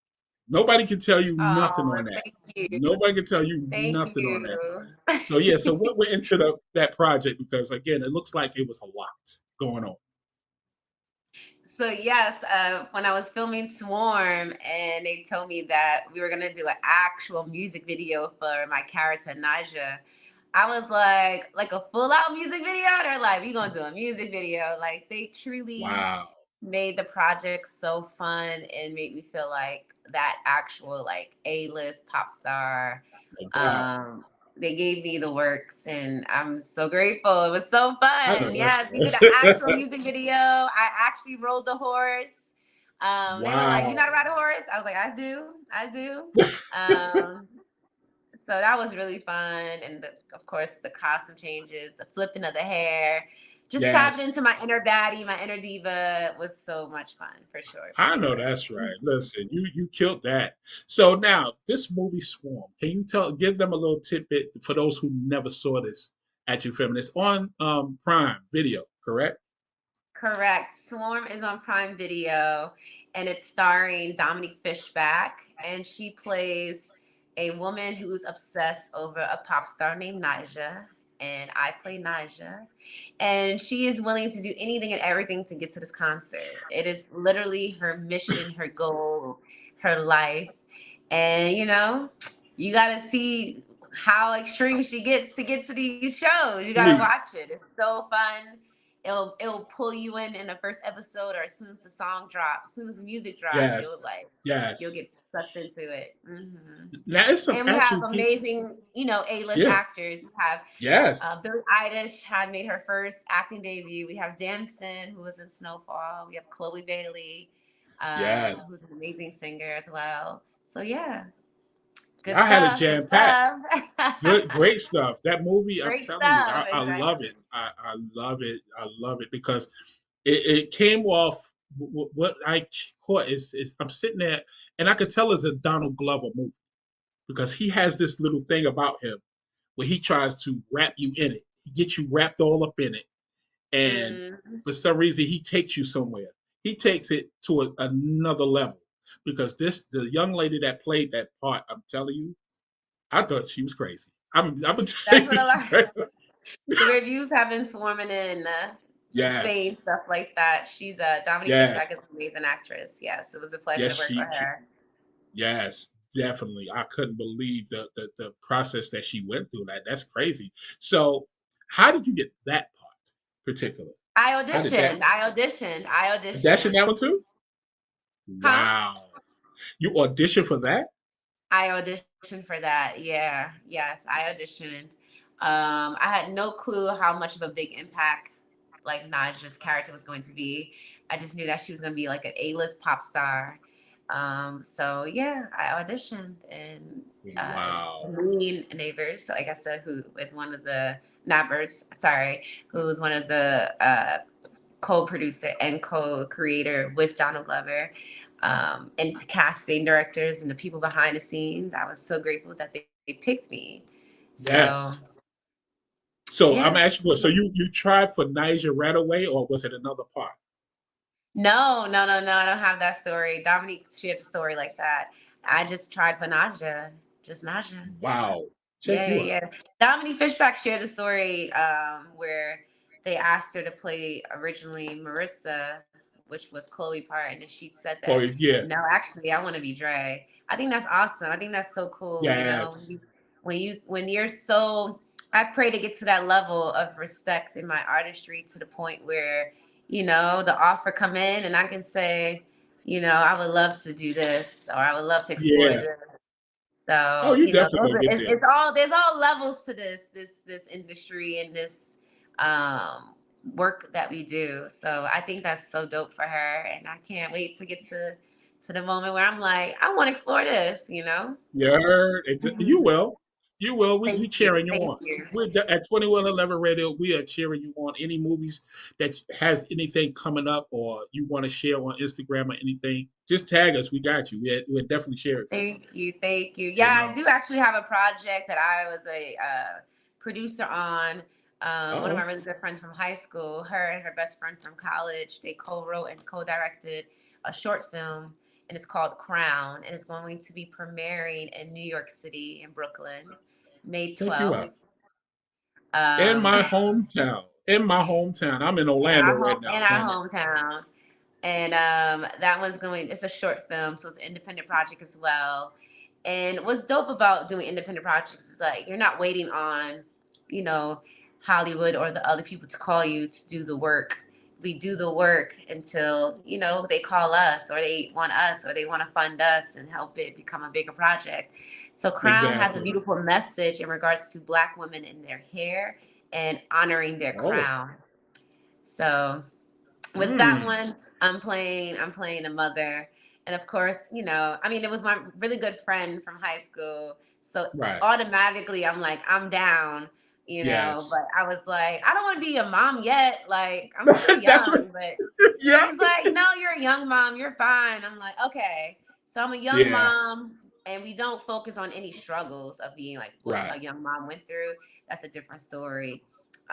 Nobody can tell you nothing on that. Thank you. Nobody can tell you nothing on that. So yeah, so what went into that project? Because again, it looks like it was a lot going on. So yes, when I was filming Swarm and they told me that we were gonna do an actual music video for my character Nyjah, I was like a full out music video. They're like, we gonna do a music video. Like they truly Wow. made the project so fun and made me feel like that actual like A-list pop star. No doubt. They gave me the works and I'm so grateful. It was so I know fun. that's Yes, we did an actual right. music video. I actually rode the horse. They were like, "You know how to Wow. ride a horse?" I was like, "I do." Um, so that was really fun. And of course, the costume changes, the flipping of the hair, just tapping Yes. into my inner baddie, my inner diva was so much fun for sure. For I know sure. that's right. Listen, you killed that. So now this movie Swarm, can you give them a little tidbit for those who never saw this at You Feminist on Prime Video, correct? Correct. Swarm is on Prime Video and it's starring Dominique Fishback. And she plays a woman who's obsessed over a pop star named Naija. And I play Naija. And she is willing to do anything and everything to get to this concert. It is literally her mission, her goal, her life. And, you got to see how extreme she gets to get to these shows. You got to Please. watch it. It's so fun. It'll pull you in the first episode, or as soon as the song drops, as soon as the music drops, Yes. you'll Yes. get sucked into it. Now it's some And we have actual people. amazing, A-list Yeah. actors. We have Yes. Billie Eilish had made her first acting debut. We have Damson, who was in Snowfall. We have Chloe Bailey, Yes. who's an amazing singer as well. So yeah, good I had it stuff. Good jam packed. stuff. Good, great stuff. That movie, I'm Great telling you, stuff. I love Exactly. it. I love it. I love it because it came off. What I caught is I'm sitting there and I could tell it's a Donald Glover movie because he has this little thing about him where he tries to wrap you in it. He gets you wrapped all up in it, and for some reason he takes you somewhere. He takes it to another level because the young lady that played that part, I'm telling you, I thought she was crazy. I'm gonna tell That's you what a lot. straight up. The reviews have been swarming in, saying Yes, stuff like that. She's Dominique yes, Fishback is an amazing actress. Yes, it was a pleasure yes. to work with She her. yes, definitely. I couldn't believe the process that she went through. That's crazy. So, how did you get that part particular? I How did that? auditioned. I auditioned. I That's in auditioned. that one too. Huh? Wow, you auditioned for that? I auditioned for that. Yeah. Yes, I auditioned. I had no clue how much of a big impact like Naja's character was going to be. I just knew that she was going to be like an A-list pop star. So yeah, I auditioned and Wow. Mean Neighbors, so like I said, who is one of the Nappers, sorry, who is one of the co-producer and co-creator with Donald Glover, and the casting directors and the people behind the scenes. I was so grateful that they picked me. So Yes. So I'm yeah. asking you. So you tried for Niger right away, or was it another part? No. I don't have that story. Dominique shared a story like that. I just tried for Naja. Just Naja. Yeah. Wow. Check Yeah, you yeah, out. yeah. Dominique Fishback shared a story where they asked her to play originally Marissa, which was Chloe part, and then she said Oh that yeah. no, actually, I want to be Dre. I think that's awesome. I think that's so cool. Yes. When you're so, I pray to get to that level of respect in my artistry to the point where the offer come in and I can say, I would love to do this or I would love to explore Yeah. this. Oh, So, you definitely gonna get there. there's all levels to this industry and this work that we do. So I think that's so dope for her. And I can't wait to get to the moment where I'm like, I want to explore this. You heard? You Mhm. will. You will. We Thank you. cheering you Thank on. you. At 2111 Radio, we are cheering you on. Any movies that has anything coming up or you want to share on Instagram or anything, just tag us. We got you. We'll definitely share it for you. Thank you. Thank you. You Yeah, I know. do actually have a project that I was a producer on. One of my Uh-oh. really good friends from high school, her and her best friend from college, they co-wrote and co-directed a short film, and it's called Crown, and it's going to be premiering in New York City in Brooklyn, May Check you 12th. out. In Um, my hometown. In my hometown. I'm in in Orlando our right now. hometown. And that one's it's a short film, so it's an independent project as well. And what's dope about doing independent projects is like you're not waiting on you know, Hollywood or the other people to call you to do the work. We do the work until, you know, they call us or they want us or they want to fund us and help it become a bigger project. So Crown has a Exactly. beautiful message in regards to Black women in their hair and honoring their Oh. crown. So with that one, I'm playing a mother. And of course, you know, I mean, it was my really good friend from high school. So Right. automatically I'm like, I'm down, you know, Yes. but I was like, I don't want to be a mom yet. Like, I'm still That's what. young, but Yeah. he's like, no, you're a young mom. You're fine. I'm like, okay. So I'm a young Yeah. mom, and we don't focus on any struggles of being like what Right. a young mom went through. That's a different story.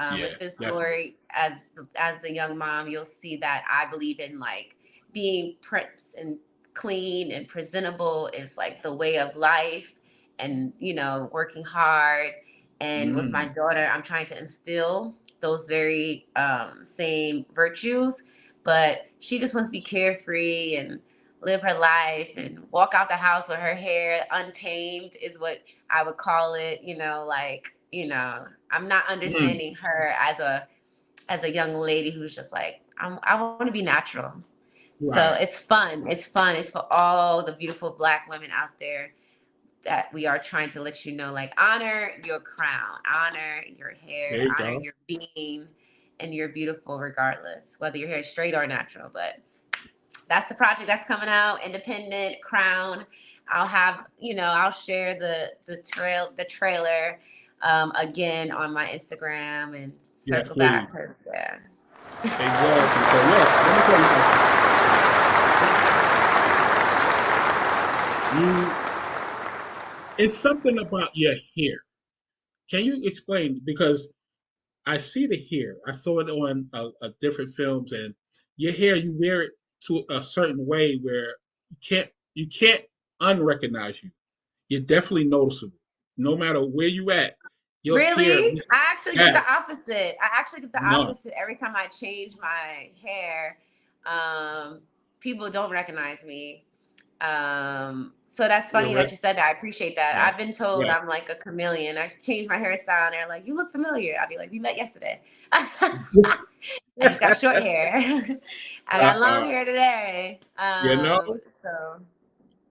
Yeah. With this Definitely. story, as the young mom, you'll see that I believe in like being prince and clean and presentable is like the way of life, and you know, working hard. And with my daughter, I'm trying to instill those very same virtues, but she just wants to be carefree and live her life and walk out the house with her hair untamed is what I would call it, you know, like, you know, I'm not understanding her as a young lady who's just like, I want to be natural. So Right. it's fun. It's fun. It's for all the beautiful Black women out there that we are trying to let you know, like, honor your crown, honor your hair, There you honor go. your being, and you're beautiful regardless, whether your hair is straight or natural. But that's the project that's coming out, independent crown. I'll have, you know, I'll share the trailer again on my Instagram and Yes, circle please. back. Yeah. Exactly. So look, let me tell you something. It's something about your hair. Can you explain? Because I see the hair. I saw it on different films, and your hair, you wear it to a certain way where you can't unrecognize you. You're definitely noticeable, no matter where you at. Your hair, Really? I actually get the yes, opposite. I actually get the no, opposite every time I change my hair. Um, People don't recognize me. So that's you're funny that right. you said that. I appreciate that. I've Yes, been told yes. I'm like a chameleon. I changed my hairstyle and they're like, you look familiar. I'll be like, we met yesterday. I just got short hair. I got long uh, hair today. you know. So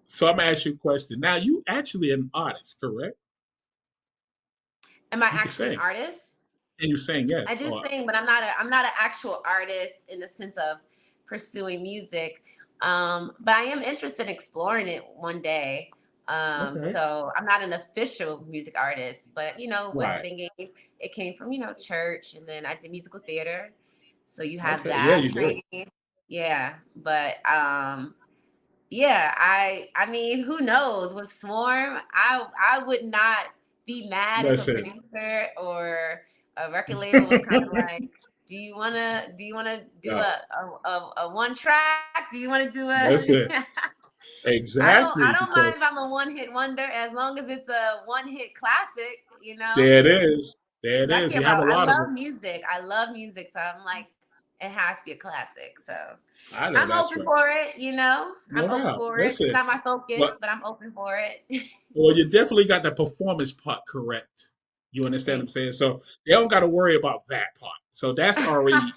So I'm gonna ask you a question. Now, you actually an artist, correct? am I You can actually an sing, artist? and you sing, I yes. do Or sing, but I'm not an actual artist in the sense of pursuing music. But I am interested in exploring it one day. okay, So I'm not an official music artist, but you know, with right. singing, it came from, you know, church, and then I did musical theater. So you have Okay, yeah, that you do. training. Yeah. But yeah, I mean, who knows? With Swarm, I would not be mad if a Listen, producer or a record label was kind of like, do you wanna do uh, a one track? Do you wanna do that's a it. I Exactly, don't mind if because I'm a one hit wonder as long as it's a one hit classic, you know? there it is. There it 'Cause I is. care You have a about I lot of love them. music. I love music. So I'm like, it has to be a classic. So I know I'm that's open right. for it, you know. I'm No open doubt. for it. It's Listen, not my focus, but but I'm open for it. well, you definitely got the performance part correct. You understand what I'm Thank saying? So they don't got to worry about that part. So that's already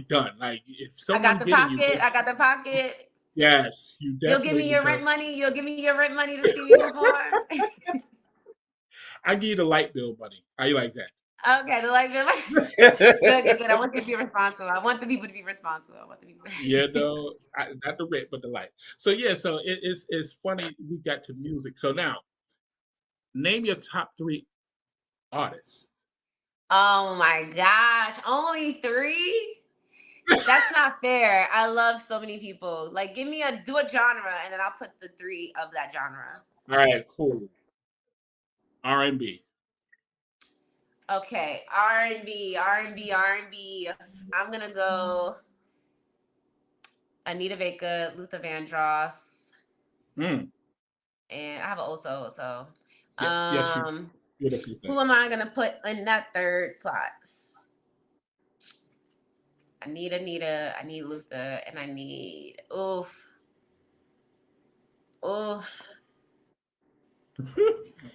done. Like if I got someone the getting you, pocket. I got the pocket. yes, you You'll give definitely me your rent because money. You'll give me your rent money to see me perform. I give you the light bill money. How you like that? Okay, the light bill. Good, good, good. I want you to be responsible. I want the people to be responsible. I want the people. You know, not the rent, but the light. So yeah, so it's funny we got to music. So now, name your top three artists. Oh my gosh, only three? That's not fair. I love so many people. Like, do a genre, and then I'll put the three of that genre. All right, cool. R&B. Okay, R&B, R&B, R&B. I'm gonna go Anita Baker, Luther Vandross, Mm. and I have an also. So, Yes, you um, did a few who things. am I gonna put in that third slot? I need Anita, I need Luther, and I need oof.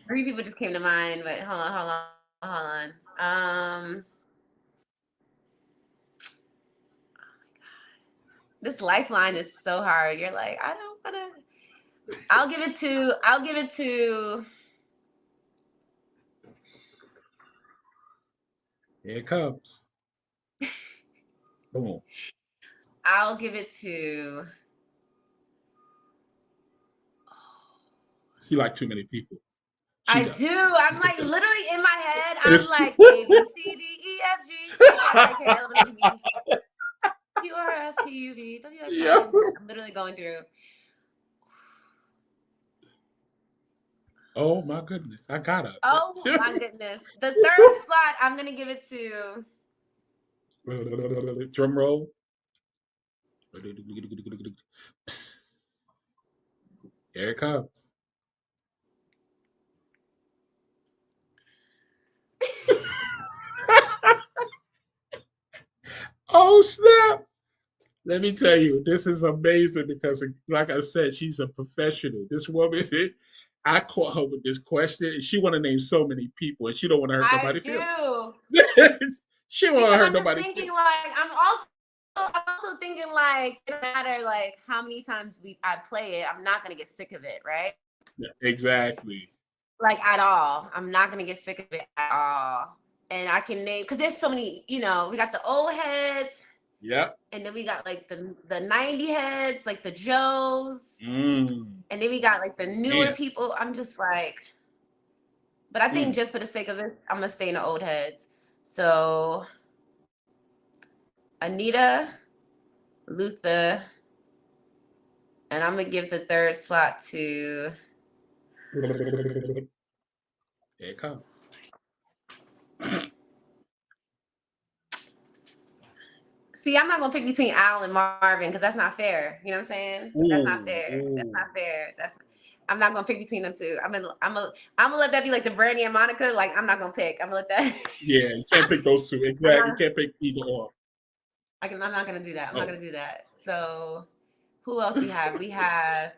Three people just came to mind, but hold on. This lifeline is so hard. You're like, I don't wanna. I'll give it to. Here it comes. Come on. I'll give it to. You like too many people. I do. I'm like literally in my head. I'm like A B C D E F G H I J K L M N O P Q R S T U V W X Y Z. I'm literally going through. Oh my goodness, I got it. Oh my goodness. The third slot, I'm gonna give it to. Drum roll. Here it comes. Oh snap! Let me tell you, this is amazing because, like I said, she's a professional. This woman, I caught her with this question, and she want to name so many people, and she don't want to hurt nobody feelings. She don't want to hurt nobody thinking feelings. like I'm also thinking like no matter like how many times I play it, I'm not gonna get sick of it, right? Yeah, exactly. Like at all, I'm not gonna get sick of it at all. And I can name because there's so many. We got the old heads. Yep. And then we got like the 90 heads, like the Joes. And then we got like the newer people. I'm just like, but I think just for the sake of this, I'm gonna stay in the old heads. So Anita, Luther, and I'm gonna give the third slot to. Here it comes. See, I'm not gonna pick between Al and Marvin because that's not fair. You know what I'm saying? That's not fair. That's not fair. I'm not gonna pick between them two. I'm gonna let that be like the Brandy and Monica. Like I'm not gonna pick. I'm gonna let that. Yeah, you can't pick those two. Exactly. You can't pick either or. I'm not gonna do that. I'm not gonna do that. So, who else we have? We have.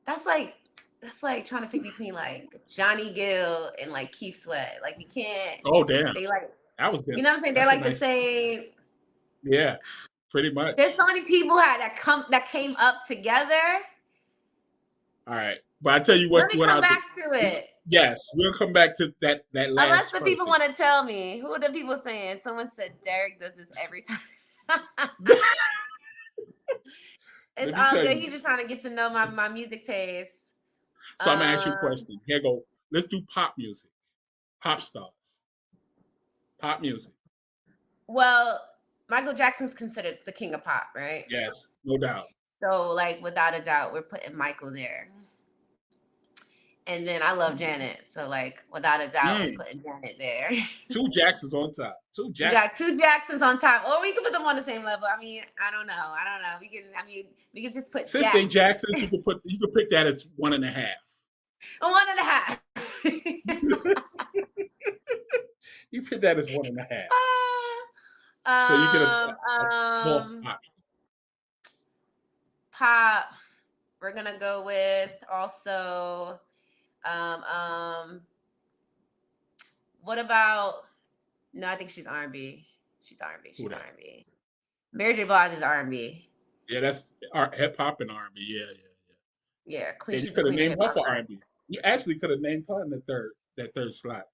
That's like trying to pick between like Johnny Gill and like Keith Sweat. Like you can't. Oh damn. They like. That was good. You know what I'm saying? They're like the same. Yeah, pretty much. There's so many people that came up together. All right, but I tell you what. Let me come back to it. Yes, we'll come back to that last. Unless the person. people want to tell me, who are the people saying? Someone said Derrick does this every time. It's all good. He's just trying to get to know my music taste. So I'm gonna ask you a question. Here you go. Let's do pop music. Pop stars. Pop music. Well, Michael Jackson's considered the king of pop, right? Yes, no doubt. So, like, without a doubt, we're putting Michael there. And then I love Janet. So, like, without a doubt, we're putting Janet there. Two Jacksons on top. We got two Jacksons on top. Or we can put them on the same level. I mean, I don't know. We can just put since they Jacksons, you could pick that as 1.5. 1.5. You put that as 1.5. So you get a option. Pop. We're gonna go with also. What about? No, I think she's R&B. She's R&B. Mary J. Blige is R&B. Yeah, that's hip hop and R&B. Yeah. Queen. Yeah, you could have named her for R&B. You actually could have named her in that third slot.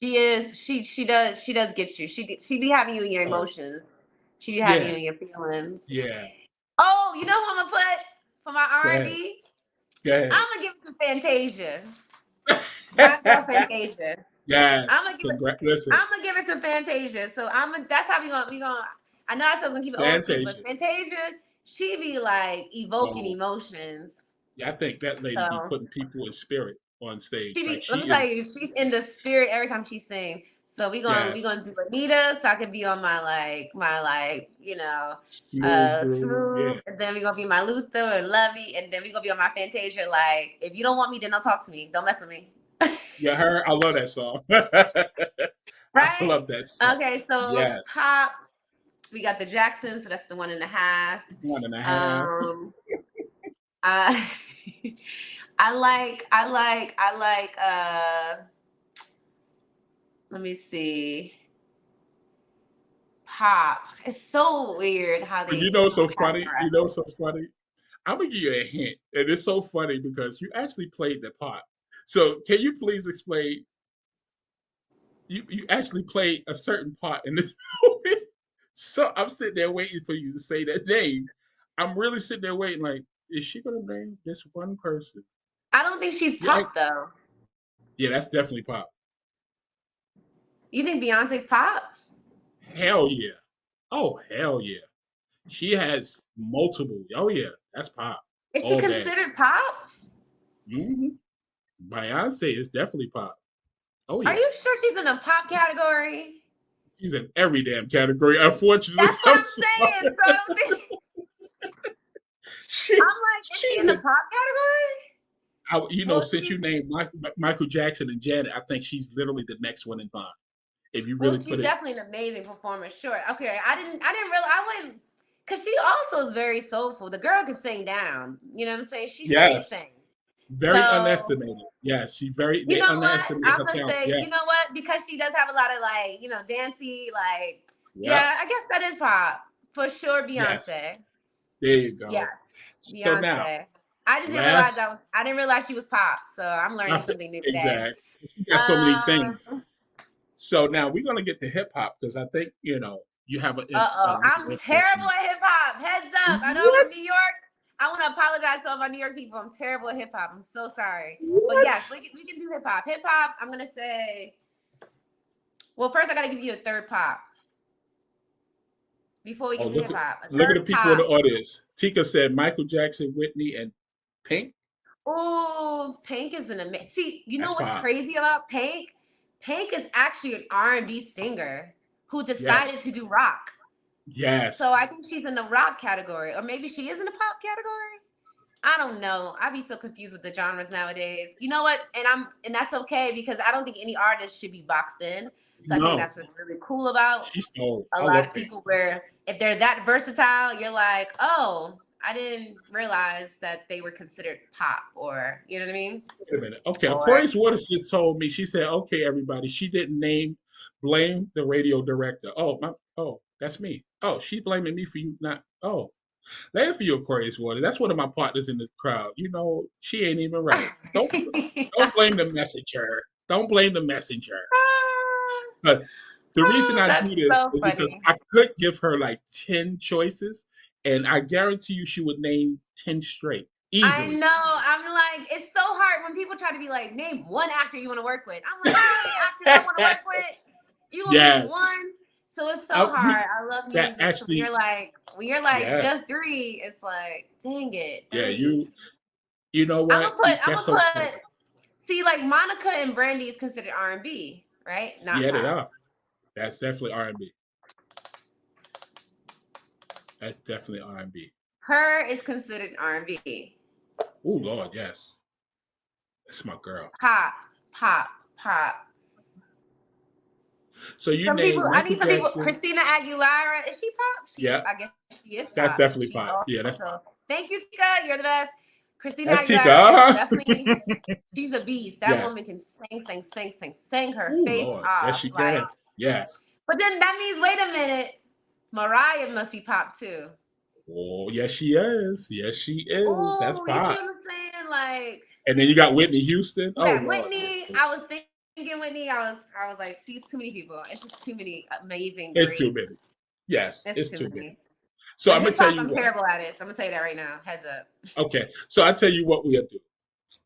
She is. She does get you. She be having you in your emotions. She be having you in your feelings. Yeah. Oh, you know who I'm gonna put for my R&B? Go ahead. I'm gonna give it to Fantasia. Black girl Fantasia. Yes. I'm gonna give it to Fantasia. So that's how we gonna. I know I said I was gonna keep it old school, but Fantasia, she be like evoking emotions. Yeah, I think that lady be putting people in spirit on stage. Let me tell you, she's in the spirit every time she sings. So we gonna do Anita, so I can be on my smooth. And then we gonna be my Luther and Lovey, and then we gonna be on my Fantasia. Like, if you don't want me, then don't talk to me. Don't mess with me. Yeah, I love that song. Right? I love that song. Okay, so pop. we got the Jacksons, so that's the 1.5. 1.5. I like let me see. Pop. It's so weird how they You know what's so funny? categorize. You know what's so funny? I'm gonna give you a hint, and it's so funny because you actually played the part. So can you please explain? You actually played a certain part in this movie. So I'm sitting there waiting for you to say that name. I'm really sitting there waiting, like, is she gonna name this one person? I don't think she's Yeah, pop though. yeah, that's definitely pop. You think Beyonce's pop? Hell yeah. Oh hell yeah. She has multiple. Oh yeah, that's pop. Is she All day. considered pop? hmm Beyonce is definitely pop. Oh Are yeah. you sure she's in the pop category? She's in every damn category. Unfortunately, That's what I'm sorry. saying. So I don't think I'm like, is she in the pop category? You know, since you named Michael Jackson and Janet, I think she's literally the next one in line. If you really Well, she's put it, definitely an amazing performer. Sure. Okay. I didn't realize I wouldn't, because she also is very soulful. The girl can sing down. You know what I'm saying? She yes, sings. very So underestimated. Yes, you they know what? underestimate I'm her gonna talent. say, you Yes, know what? Because she does have a lot of like, dancey, like, yep, yeah, I guess that is pop. For sure, yes. Beyonce. There you go. Yes. So now, Beyonce. I just didn't realize last I didn't realize she was pop. So I'm learning something new today. exactly. You got so many things. So now we're gonna get to hip hop because I think you have a I'm terrible at hip hop. Heads up. I know I'm from New York. I want to apologize to all my New York people. I'm terrible at hip hop. I'm so sorry. But yes, we can do hip hop. Hip hop, I'm going to say, well, first I got to give you a third pop before we get to hip hop. Look at the people in the audience. Tika said Michael Jackson, Whitney, and Pink. Ooh, Pink is an amazing. See, you know That's what's pop. crazy about Pink? Pink is actually an R&B singer who decided to do rock. Yes. So I think she's in the rock category, or maybe she is in the pop category. I don't know. I'd be so confused with the genres nowadays. You know what? And that's okay because I don't think any artist should be boxed in. So I think that's what's really cool about a lot of people where if they're that versatile, you're like, oh, I didn't realize that they were considered pop or, you know what I mean? Wait a minute. Okay, Aquarius Waters just told me, she said, okay, everybody, she didn't blame the radio director. Oh, that's me. Oh, she's blaming me for you not, later for you, Aquarius Waters. That's one of my partners in the crowd. She ain't even right. Don't blame the messenger. Don't blame the messenger. But the reason I do this is because I could give her like 10 choices, and I guarantee you she would name 10 straight. Easily. I know. I'm like, it's so hard when people try to be like, name one actor you want to work with. I'm like, how many actors I want to work with? You want to be one? So it's so hard. I love music. Actually, when you're like just three, it's like, dang it. Yeah, you know what? I'm gonna put see, like Monica and Brandy is considered R&B, right? Not yeah, pop. they are. That's definitely R&B. That's definitely R&B. Her is considered R&B. Oh Lord, yes. That's my girl. Pop. So you some name people, Michael I need some Jackson. people. Christina Aguilera, is she pop? Yeah, I guess she is pop. That's definitely She's pop. Yeah, that's pop. Thank you, Tika. You're the best. Christina That's Aguilera is Tika. definitely, she's a beast. That woman can sing her face Lord. off. Yes, she can. Yes. But then that means, wait a minute, Mariah must be pop too. Oh, yes, she is. Yes, she is. Ooh, That's you pop. see what I'm saying? Like, and then you got Whitney Houston. Yeah, Oh, Whitney. Lord. I was thinking Whitney. I was like, see, it's too many people. It's just too many amazing. It's too many. Yes, it's too many. So but I'm gonna tell you, I'm terrible at it. So I'm gonna tell you that right now. Heads up. Okay, so I tell you what we'll do.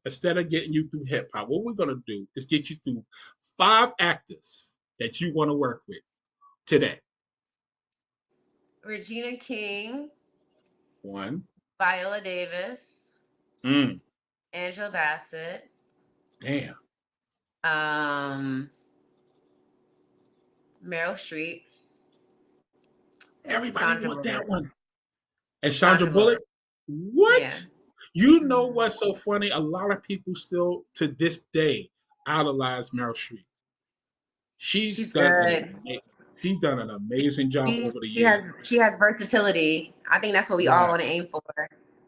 Instead of getting you through hip hop, what we're gonna do is get you through 5 actors that you want to work with today. Regina King. 1. Viola Davis. Angela Bassett. Damn. Meryl Streep. Everybody want that one. And Sandra Bullock? What? Yeah. You know what's so funny? A lot of people still, to this day, idolize Meryl Streep. She's good. She's done an amazing job over the She has years. versatility. I think that's what we all Yeah. want to aim for.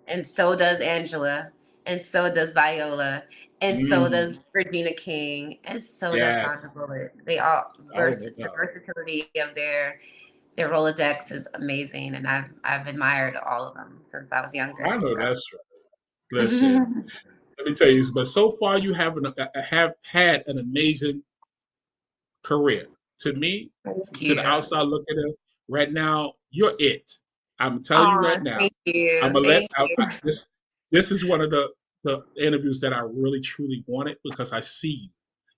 And so does Angela. And so does Viola. And so Mm. does Regina King. And so does Sandra Yes. Bullock. They all Oh, no the doubt. versatility of their Rolodex is amazing. And I've admired all of them since I was younger. I know So that's right. Listen, let me tell you, but so far you have had an amazing career. To me, thank to the you. outside looking in, right now, you're it. I'm telling you Oh, right now. thank you. I'm gonna Thank you. this. This is one of the interviews that I really truly wanted because I see you.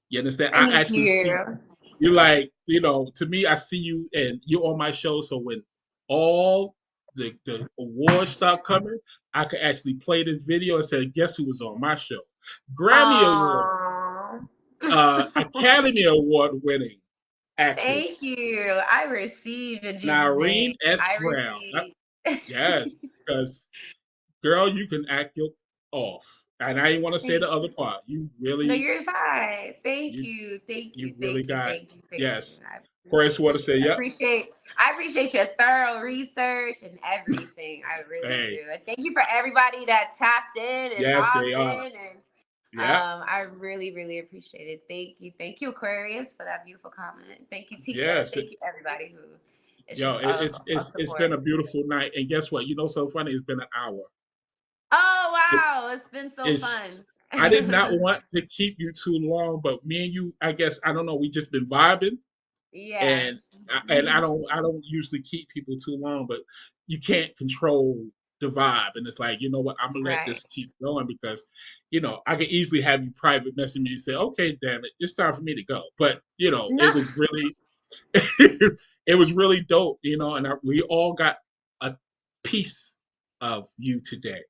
You understand? I Thank actually see you. you. Like, to me, I see you and you're on my show. So when all the awards start coming, I could actually play this video and say, guess who was on my show? Grammy Award, Aw. Academy Award winning Thank actress, you. I receive in Jesus' NIRINE name. S. I Brown. receive. Yes, because girl, you can act your off. And I didn't want to say Thank the other you. part. You No, really, you're fine. Thank you you. Thank you you. really Thank you. got, Thank you. Thank you. yes. I Chorus want to say, yep. I appreciate your thorough research and everything. I really Hey, do. And thank you for everybody that tapped in and yes, they logged are. in and Yeah, I really, really appreciate it. Thank you. Thank you, Aquarius, for that beautiful comment. Thank you, Tika. yes. Thank you, everybody who is Yo, just it's been support. a beautiful night. And guess what? So funny. It's been an hour. Oh, It, wow. It's been so it's fun. I did not want to keep you too long, but me and you, I guess I don't know. We just been vibing. and Yes. I don't usually keep people too long, but you can't control the vibe, and it's like, you know what, I'm gonna let Right. this keep going because I could easily have you private message me and say, okay, damn it, it's time for me to go. But No. it was really it was really dope, and we all got a piece of you today.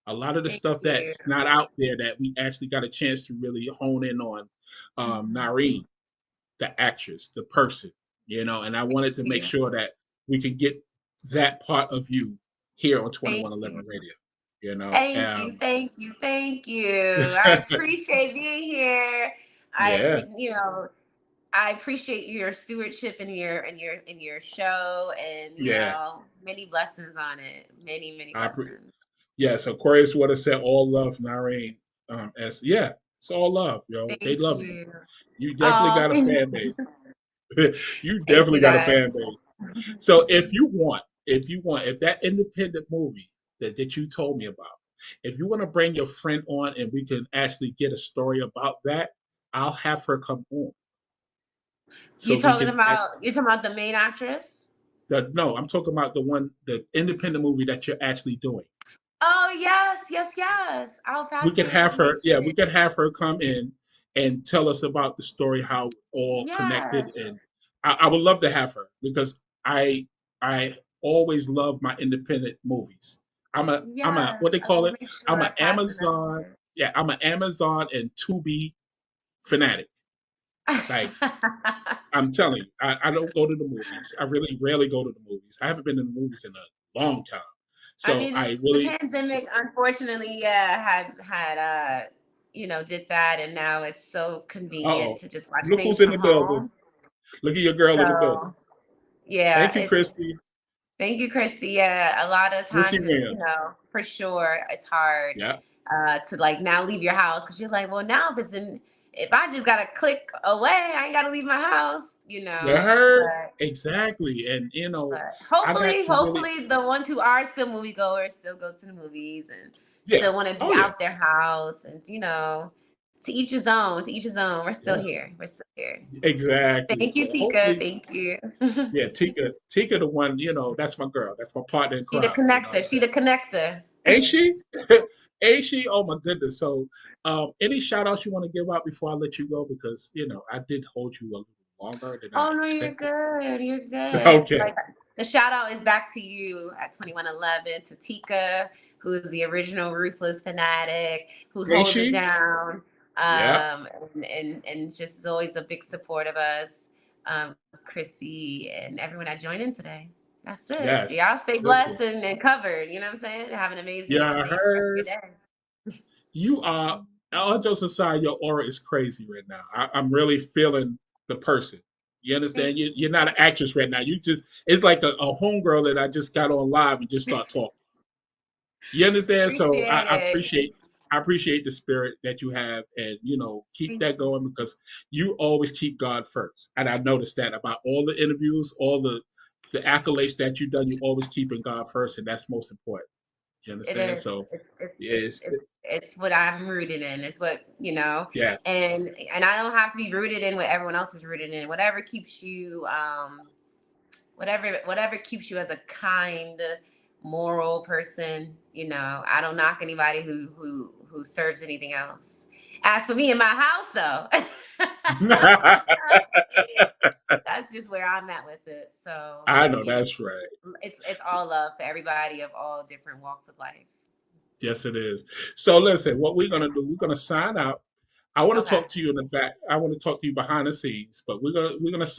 A lot of the Thank stuff you. that's not out there that we actually got a chance to really hone in on. Nareen, the actress, the person, and I wanted to make you. sure that we could get that part of you here on Thank 2111 you. Radio, Thank you. Thank you. Thank you. I appreciate being here. yeah, I appreciate your stewardship in your show and yeah. many blessings on it. Many, many I pre- blessings. yeah, so Aquarius would have said all love, Nareen. As yeah, it's all love, yo. They Thank love you. you. You definitely Oh, got a thank fan you. base. You Thank definitely you got a guys. fan base. So if that independent movie that you told me about, if you want to bring your friend on and we can actually get a story about that, I'll have her come on. So we can You're talking about the main actress? no, I'm talking about the independent movie that you're actually doing. Oh, yes, yes, yes. I'll We pass could the have her, yeah, information. we could have her come in and tell us about the story, how all Yes. connected, and I would love to have her because I always love my independent movies. I'm a Yes. what they I call will it. make sure I'm I an pass the Amazon, message. yeah, I'm an Amazon and Tubi fanatic. Like I'm telling you, I don't go to the movies. I really rarely go to the movies. I haven't been in the movies in a long time. I So mean, I the really, pandemic, unfortunately, yeah, had did that, and now it's so convenient oh, to just watch look things who's in from the building. home. Look at your girl in the building. So yeah, Thank you, Christy. thank you, Christy. Yeah, a lot of Chrissy times it's Williams. for sure it's hard Yeah. to like now leave your house because you're like, well, now if I just gotta click away, I ain't gotta leave my house, You heard? But Exactly. And I got to really, hopefully, the ones who are still moviegoers still go to the movies and yeah. still want to be Oh yeah. out their house and to each his own. To each his own. We're still Yeah. here. We're still here. Exactly. Thank you, But Tika. hopefully, Thank you. yeah, Tika the one, that's my girl. That's my partner in She the crime. You know what I'm connector. She saying? the connector. Ain't she? Ain't she? Oh my goodness. So any shout outs you want to give out before I let you go? Because, I did hold you a little longer than I Oh no, you're expected. good. You're good. Okay. Like the shout out is back to you at 2111 to Tika, who is the original ruthless fanatic, who Ain't holds it she? down, Yeah. and just is always a big support of us, Chrissy and everyone that joined in today. That's it. Yes. Y'all stay Listen. blessed and covered. You know what I'm saying? Have an amazing, Yeah, I amazing rest of your heard. day. You all jokes aside, your aura is crazy right now. I'm really feeling the person. You understand? You're not an actress right now. It's like a homegirl that I just got on live and just start talking. You understand? So I appreciate the spirit that you have, and keep that going, because you always keep God first. And I noticed that about all the interviews, all the accolades that you've done, you always keeping God first, and that's most important. You understand? It is. So It's what I'm rooted in. It's what yes. And I don't have to be rooted in what everyone else is rooted in. Whatever keeps you, whatever keeps you as a kind, moral person. I don't knock anybody who serves anything else. As for me in my house, though, that's just where I'm at with it. So I know that's right. It's all love for everybody of all different walks of life. Yes, it is. So listen, what we're gonna do, we're gonna sign out. I want to talk to you in the back. I want to talk to you behind the scenes, but we're gonna